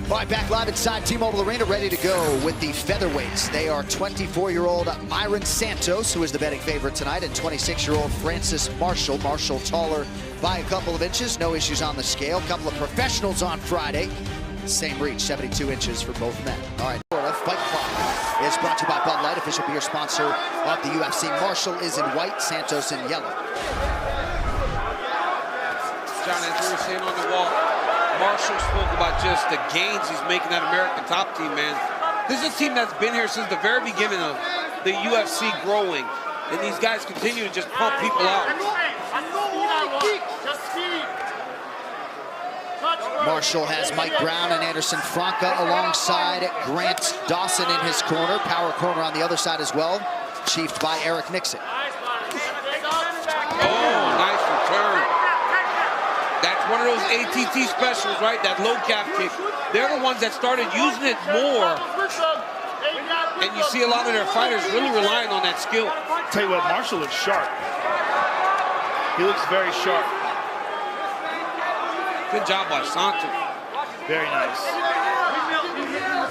All right, back live inside T-Mobile Arena, ready to go with the featherweights. They are 24-year-old Mairon Santos, who is the betting favorite tonight, and 26-year-old Francis Marshall. Marshall taller by a couple of inches, no issues on the scale. Couple of professionals on Friday. Same reach, 72 inches for both men. All right, Fight Club is brought to you by Bud Light, official beer sponsor of the UFC. Marshall is in white, Santos in yellow. John, as we were saying on the wall, Marshall spoke about just the gains he's making that American top team, man. This is a team that's been here since the very beginning of the UFC growing. And these guys continue to just pump people out. Marshall has Mike Brown and Anderson Franca alongside Grant Dawson in his corner. Power corner on the other side as well, chiefed by Eric Nixon. Oh, nice return. That's one of those ATT specials, right? That low calf kick. They're the ones that started using it more. And you see a lot of their fighters really relying on that skill. Tell you what, Marshall looks sharp. He looks very sharp. Good job by Santos. Very nice.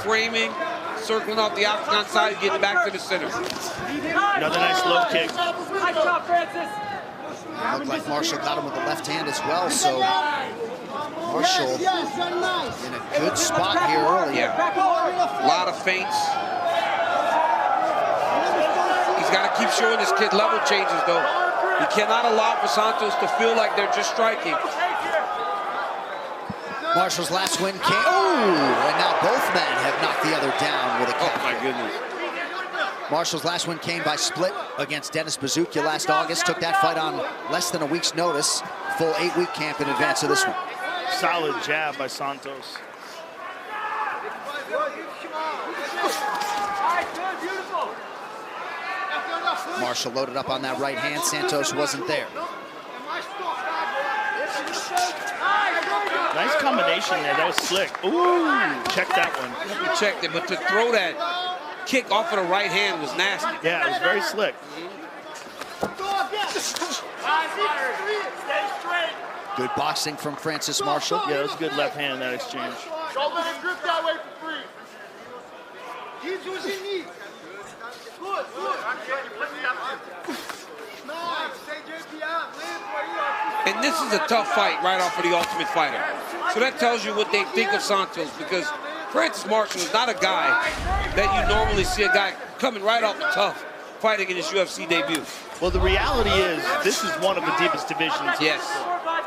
Framing, circling off the octagon side, getting back to the center. Another nice low kick. Nice job, Francis. Looked like Marshall got him with the left hand as well, so Marshall in a good spot here early. Yeah, a lot of feints. He's got to keep showing this kid level changes, though. He cannot allow for Santos to feel like they're just striking. Marshall's last win came, and now both men have knocked the other down with a kick. Oh, my goodness. Marshall's last win came by split against Dennis Bazookia last August. Took that fight on less than a week's notice. Full 8-week camp in advance of this one. Solid jab by Santos. Marshall loaded up on that right hand. Santos wasn't there. Nice combination there. That was slick. Ooh, check that one. He checked it, but to throw that kick off of the right hand was nasty. Yeah, it was very slick. Good boxing from Francis Marshall. Yeah, it was a good left hand in that exchange. Don't let him grip that way for free. He's using knee. Good, good. And this is a tough fight right off of the Ultimate Fighter. So that tells you what they think of Santos, because Francis Marshall is not a guy that you normally see a guy coming right off a tough fighting in his UFC debut. Well, the reality is this is one of the deepest divisions. Yes.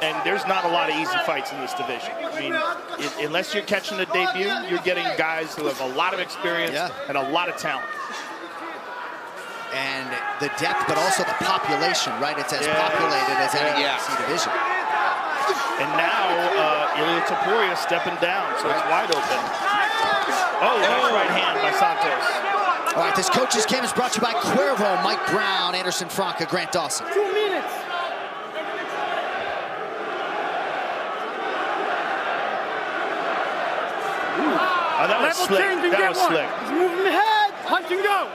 And there's not a lot of easy fights in this division. I mean, unless you're catching a debut, you're getting guys who have a lot of experience and a lot of talent. And the depth, but also the population, right? It's as populated as any UFC division. And now, Ilia Topuria stepping down, so it's wide open. Oh, nice right hand by Santos. All right, this coach's camp is brought to you by Cuervo, Mike Brown, Anderson Franca, Grant Dawson. 2 minutes. Oh, that was slick. That was slick. He's moving the head. Punch and go.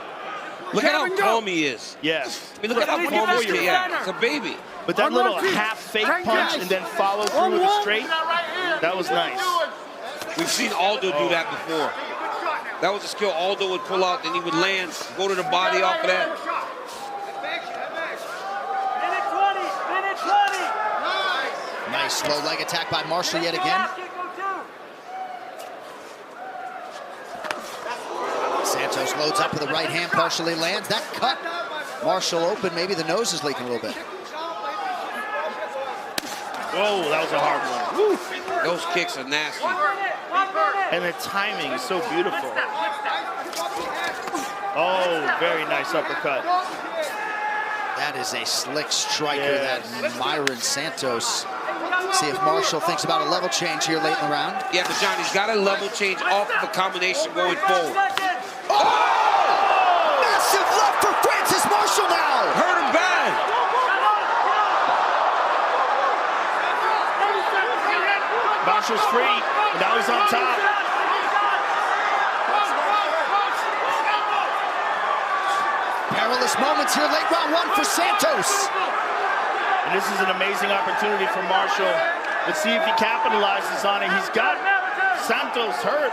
Look at how calm he is. Yes. I mean, look at how calm he is. Yeah, it's a baby. But that little half fake punch and then follow through with a straight, that was nice. We've seen Aldo do that before. That was a skill Aldo would pull out, then he would land, go to the body off of that. Minute 20. Nice low leg attack by Marshall yet again. Santos loads up with the right hand, partially lands. That cut Marshall open. Maybe the nose is leaking a little bit. Oh, that was a hard one. Woo. Those kicks are nasty. And the timing is so beautiful. Oh, very nice uppercut. That is a slick striker, that Mairon Santos. See if Marshall thinks about a level change here late in the round. Yeah, but John, he's got a level change off of a combination going forward. Oh! Massive left for Francis Marshall now! Hurt him bad. Marshall's free, and now he's on top. Perilous moments here, late round one for Santos. And this is an amazing opportunity for Marshall. Let's see if he capitalizes on it. He's got Santos hurt.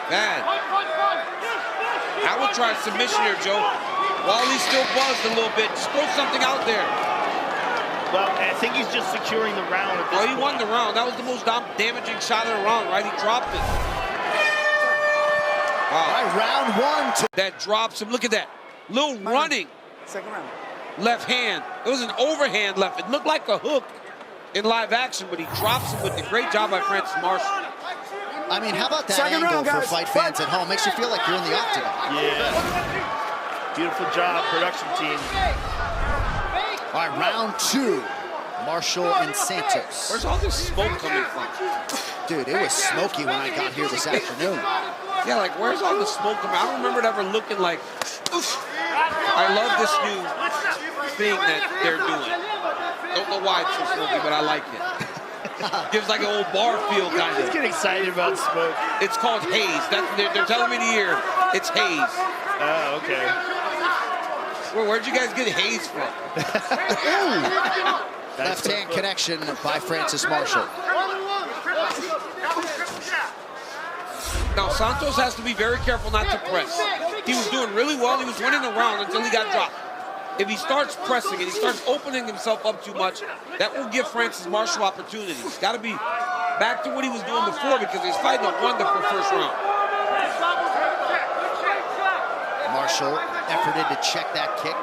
Bad. I would try submission here, Joe. While he's still buzzed a little bit, just throw something out there. Well, I think he's just securing the round at this point. He won the round. That was the most damaging shot of the round, right? He dropped it. Wow. All right, round 1. That drops him. Look at that. Little running. Second round. Left hand. It was an overhand left. It looked like a hook in live action, but he drops him with a great job by Francis Marshall. I mean, how about that Second angle round, for guys. fight fans at home? Makes you feel like you're in the octagon. Yeah. Beautiful job, production team. All right, round 2. Marshall and Santos. Where's all this smoke coming from? Dude, it was smoky when I got here this afternoon. Yeah, like, where's all the smoke coming? I don't remember it ever looking like, oof. I love this new thing that they're doing. Don't know why it's so smoky, but I like it. Gives like an old bar feel, kind Let's of. get excited about smoke. It's called haze. They're telling me to hear it's haze. Oh, okay. Where'd you guys get haze from? Left hand connection by Francis Marshall. Now, Santos has to be very careful not to press. He was doing really well. He was winning the round until he got dropped. If he starts pressing and he starts opening himself up too much, that will give Francis Marshall opportunities. He's got to be back to what he was doing before because he's fighting a wonderful first round. Marshall efforted to check that kick.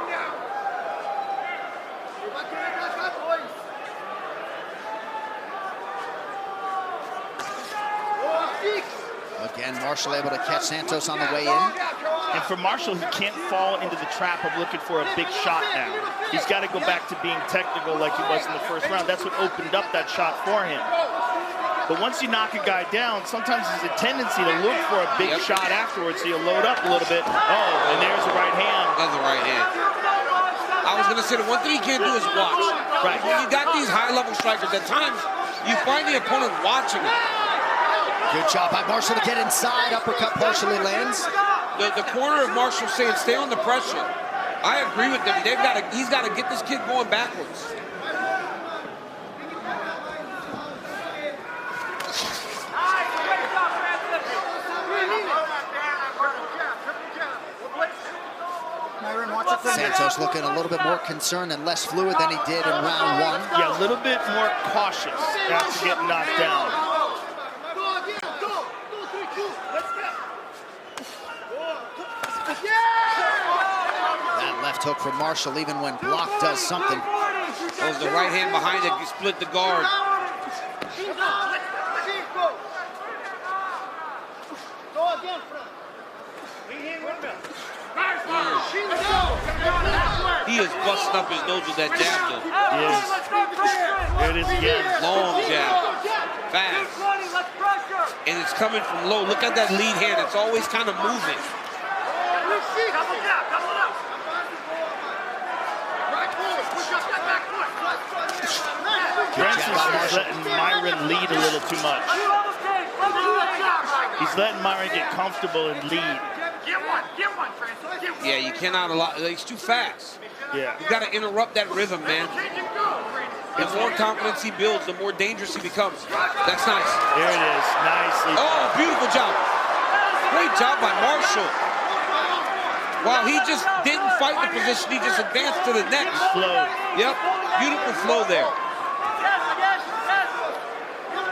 Again, Marshall able to catch Santos on the way in. And for Marshall, he can't fall into the trap of looking for a big shot now. He's got to go back to being technical like he was in the first round. That's what opened up that shot for him. But once you knock a guy down, sometimes there's a tendency to look for a big shot afterwards, so you load up a little bit. Oh, and there's the right hand. That's the right hand. I was going to say, the one thing you can't do is watch. Right. When you got these high-level strikers, at times, you find the opponent watching them. Good job by Marshall to get inside. Uppercut partially lands. The corner of Marshall saying, stay on the pressure. I agree with them. He's got to get this kid going backwards. Mairon, watch it from Santos looking a little bit more concerned and less fluid than he did in round 1. Yeah, a little bit more cautious after getting knocked down. That left hook from Marshall, even when blocked, does something. That was the right hand behind it. You split the guard. He is busting up his nose with that jab, though. Yes. There it is again. Long jab. Fast. And it's coming from low. Look at that lead hand. It's always kind of moving. Francis is letting Mairon lead a little too much. He's letting Mairon get comfortable and lead. Get one, Francis. Yeah, you cannot allow. He's too fast. Yeah. You got to interrupt that rhythm, man. The more confidence he builds, the more dangerous he becomes. That's nice. There it is. Nicely. Oh, beautiful job. Great job by Marshall. Wow, he just didn't fight the position. He just advanced to the next. Flow. Yep, beautiful flow there.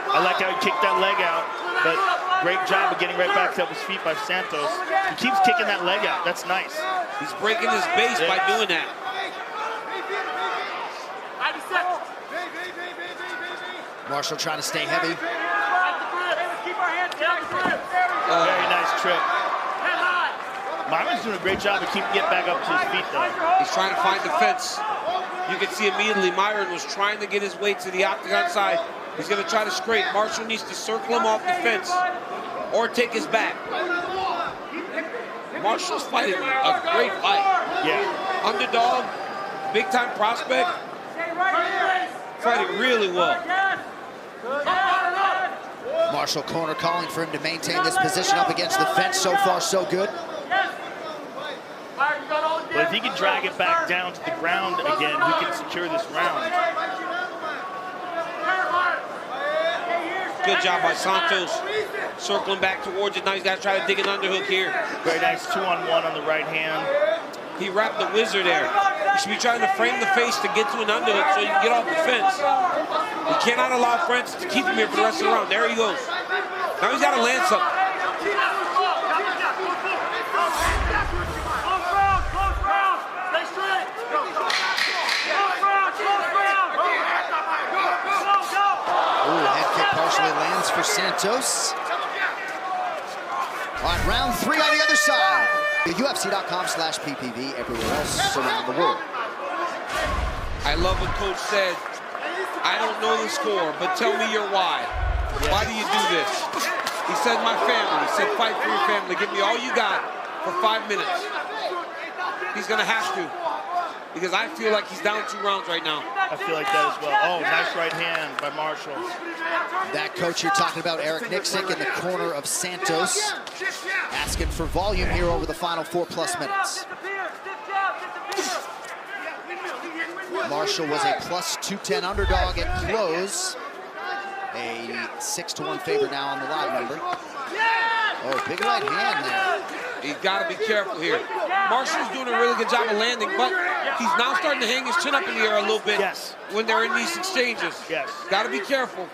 I like how he kicked that leg out, but great job of getting right back up his feet by Santos. He keeps kicking that leg out. That's nice. He's breaking his base by doing that. Marshall trying to stay heavy. Very nice trip. Mairon's doing a great job of keeping getting back up to his feet, though. He's trying to find the fence. You can see immediately Mairon was trying to get his way to the octagon side. He's going to try to scrape. Marshall needs to circle him off the fence or take his back. Marshall's fighting a great fight. Yeah. Underdog, big-time prospect, fighting really well. Marshall corner calling for him to maintain this position up against the fence. So far, so good. But if he can drag it back down to the ground again, he can secure this round. Good job by Santos. Circling back towards it. Now he's got to try to dig an underhook here. Very nice 2-on-1 on the right hand. He wrapped the whizzer there. You should be trying to frame the face to get to an underhook so you can get off the fence. You cannot allow Francis to keep him here for the rest of the round. There he goes. Now he's got to land something. Ooh, head kick partially lands for Santos. On round 3 on the other side. UFC.com/PPV everywhere else around the world. I love what Coach said. I don't know the score, but tell me your why. Why do you do this? He said, my family. He said, fight for your family. Give me all you got for 5 minutes. He's going to have to, because I feel like he's down 2 rounds right now. I feel like that as well. Oh, nice right hand by Marshall. That coach you're talking about, Eric Nixick, in the corner of Santos, asking for volume here over the final 4+ minutes. Marshall was a +210 underdog at close. A 6-1 favorite now on the live number. Oh, big right hand there. He's got to be careful here. Marshall's doing a really good job of landing, but he's now starting to hang his chin up in the air a little bit when they're in these exchanges. Got to be careful.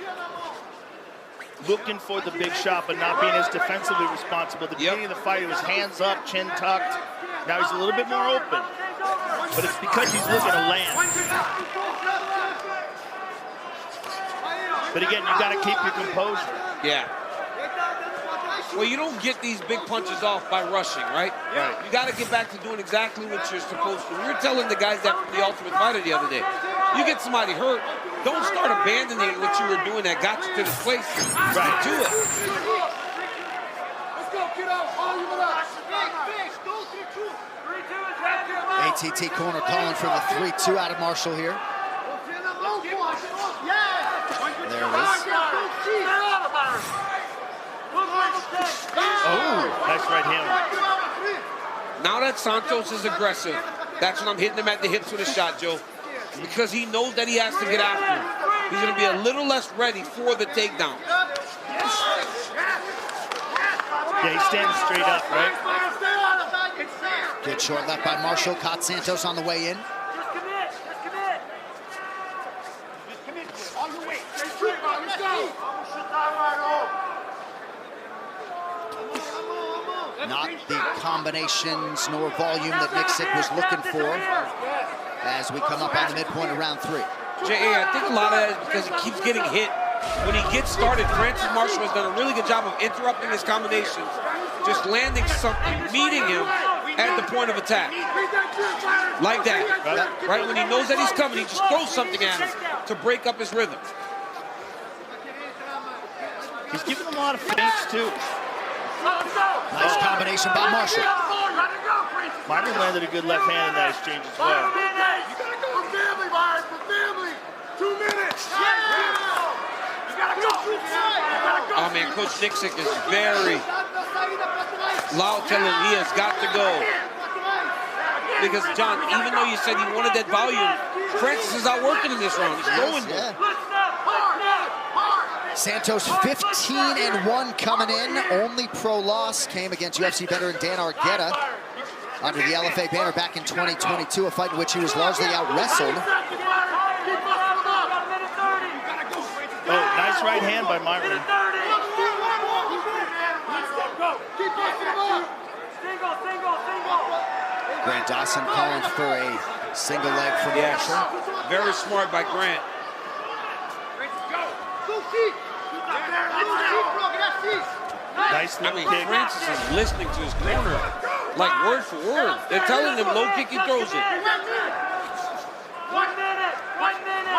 Looking for the big shot, but not being as defensively responsible. At the beginning of the fight, it was hands up, chin tucked. Now he's a little bit more open, but it's because he's looking to land. But again, you got to keep your composure. Yeah. Well, you don't get these big punches off by rushing, right? Right. You got to get back to doing exactly what you're supposed to. We were telling the guys that from the Ultimate Fighter the other day. You get somebody hurt, don't start abandoning what you were doing that got you to this place. Right. Do it. Let's go, kiddo. Volume it up. ATT corner calling for the 3-2 out of Marshall here. There it is. Oh, nice right hand. Now that Santos is aggressive, that's when I'm hitting him at the hips with a shot, Joe. Because he knows that he has to get after him. He's going to be a little less ready for the takedown. Yeah, he's standing straight up, right? Good short left by Marshall. Caught Santos on the way in. Not the combinations nor volume that Nixick was looking for as we come up on the midpoint of round 3. J.A., I think a lot of that is because he keeps getting hit. When he gets started, Francis Marshall has done a really good job of interrupting his combinations, just landing something, meeting him at the point of attack. Like that, right? When he knows that he's coming, he just throws something at him to break up his rhythm. He's giving him a lot of feints, too. Nice combination by Marshall. Mairon landed a good left hand in that exchange as well. You gotta go for family, Mairon, for family. 2 minutes. You gotta go. Oh man, Coach Nixick is very loud telling him he has got to go. Because John, even though you said he wanted that volume, Francis is out working in this round. He's going more. Santos 15-1 coming in. Only pro loss came against UFC veteran Dan Argueta under the LFA banner back in 2022, a fight in which he was largely out-wrestled. Oh, nice right hand by Mairon. Grant Dawson calling for a single leg from Marshall. Very smart by Grant. Nice little kick. Francis is listening to his corner like word for word. They're telling him low kick, he throws it. 1 minute. 1 minute.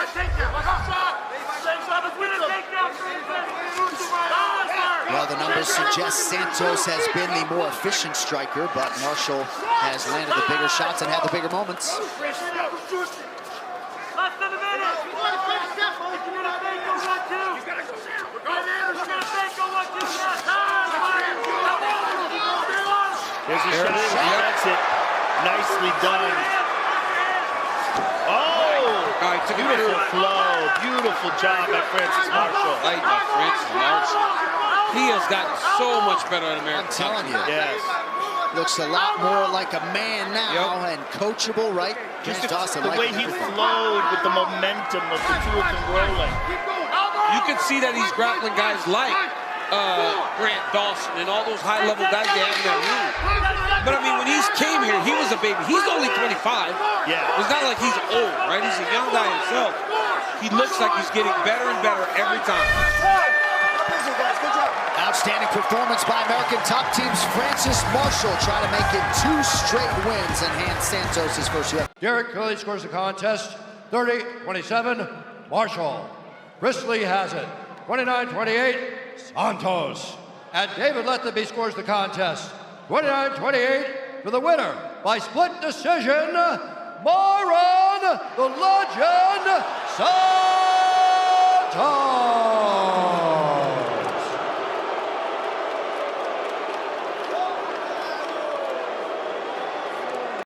Well, the numbers suggest Santos has been the more efficient striker, but Marshall has landed the bigger shots and had the bigger moments. Less than a minute. There's a shot. That's it. Nicely done. Oh! All right, took it Beautiful through. flow. Beautiful job by Francis Marshall. Right by Francis Marshall. He has gotten so much better at American I'm telling you. Yes. Looks a lot more like a man now and coachable, right? Just Dawson, the way he flowed with the momentum of the two of them rolling. You can see that he's grappling guys like Grant Dawson and all those high-level guys they have in that room. But I mean, when he came here, he was a baby. He's only 25. Yeah. It's not like he's old, right? He's a young guy himself. He looks like he's getting better and better every time. Outstanding performance by American top teams. Francis Marshall trying to make it 2 straight wins and hand Santos his first UFC. Derek Curley scores the contest, 30-27, Marshall. Chris Lee has it, 29-28, Santos. And David Lethaby scores the contest, 29-28, for the winner by split decision, Mairon, the legend, Santos.